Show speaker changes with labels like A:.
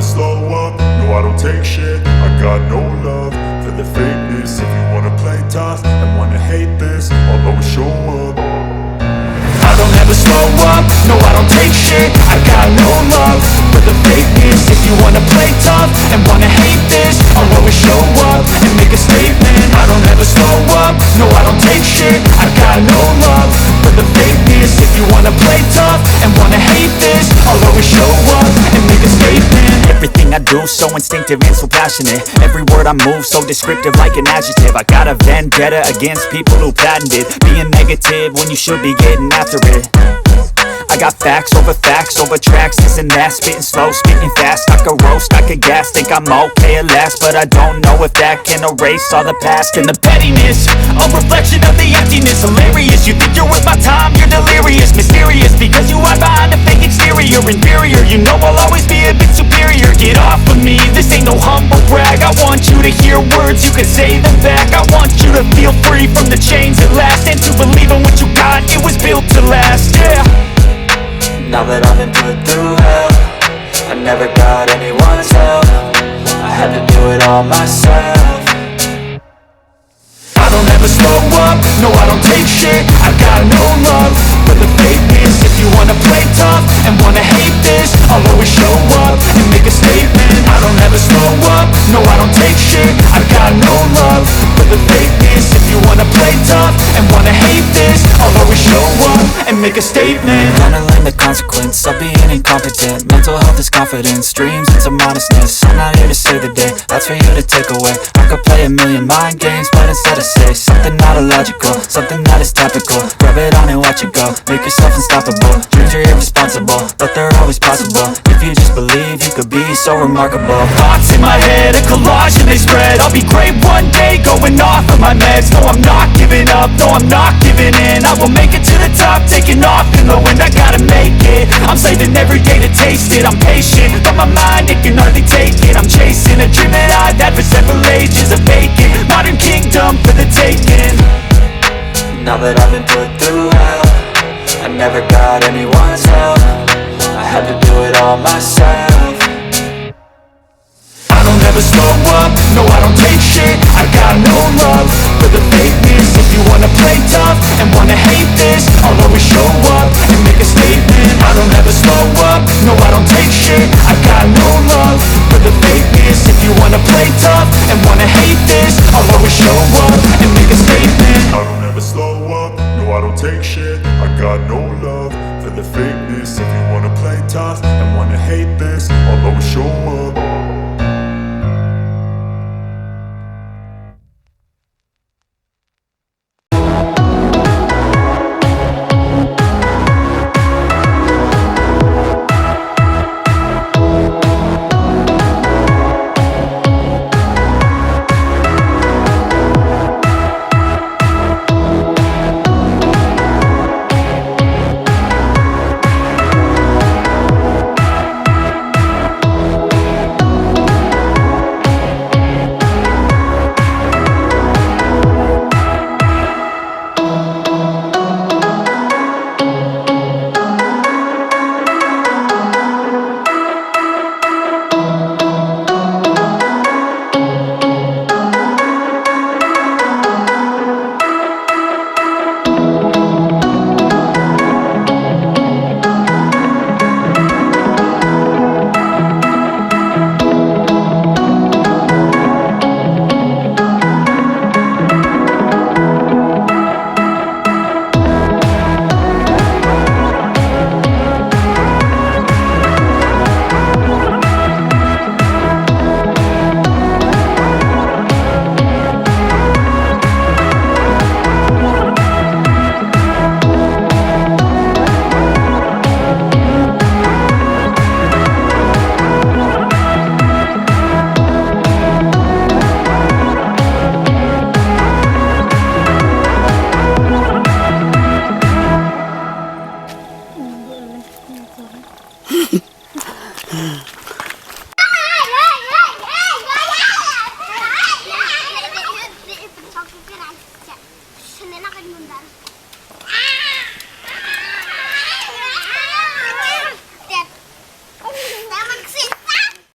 A: slow up, no I don't take shit. I got no love for the fakeness. If you wanna play tough and wanna hate this, I'll always show up. I don't ever slow up, no I don't take shit. I got no love for the fakeness. If you wanna play tough and wanna hate this, I'll always show up and make a statement. I don't ever slow up, no I don't take shit. I got no love for the fakeness. If you wanna play tough and wanna hate this, I'll always show up and make a statement.
B: Everything I do so instinctive and so passionate. Every word I move so descriptive like an adjective. I got a vendetta against people who patented being negative when you should be getting after it. I got facts over tracks, this and that. Spitting slow, spitting fast, I could roast, I could gas. Think I'm okay at last, but I don't know if that can erase all the past. And the pettiness, a reflection of the emptiness. Hilarious, you think you're worth my time, you're delirious. Mysterious, because you hide behind a fake exterior. Inferior, you know I'll always be a bit superior. Get off of me, this ain't no humble brag. I want you to hear words, you can say them back. I want you to feel free from the chains at last, and to believe in what you got, it was built to last, yeah.
C: Now that I've been put through hell, I never got anyone's help. I had to do it all myself.
A: I don't ever slow up, no I don't take shit. I got no love for the fakeness. If you wanna play tough and wanna hate this, I'll always show up and make a statement. I don't ever slow up, no I don't take shit. I got no love for the fakeness. If you wanna play tough and wanna hate this, I'll always show up and make a statement.
C: Gonna learn the consequence of being incompetent. Mental health is confidence, dreams into modestness. I'm not here to save the day, that's for you to take away. I could play a million mind games, but instead I say something not illogical, something that is topical. Rub it on and watch it go, make yourself unstoppable. Dreams are irresponsible, but they're always possible. If you just believe, you could be so remarkable.
B: Thoughts in my head, a collage and they spread. I'll be great one day, going off of my meds. No, I'm not giving up, no, I'm not giving in. I will make it to the top, taking off in the wind. I gotta make it, I'm saving every day to taste it. I'm patient, but my mind, it can hardly take it. I'm chasing a dream that I've had for several ages. A vacant, modern kingdom for the taking.
C: Now that I've been put through hell, I never got anyone's help. I had to do it all myself.
A: I don't ever slow up, no I don't take shit. I got no love for the fakeness. If you wanna play tough and wanna hate this, I'll always show up and make a statement. I don't ever slow up, no I don't take shit. I got no love for the fakeness. If you wanna play tough and wanna hate this, I'll always show up and make a statement. I don't ever slow up, no I don't take shit.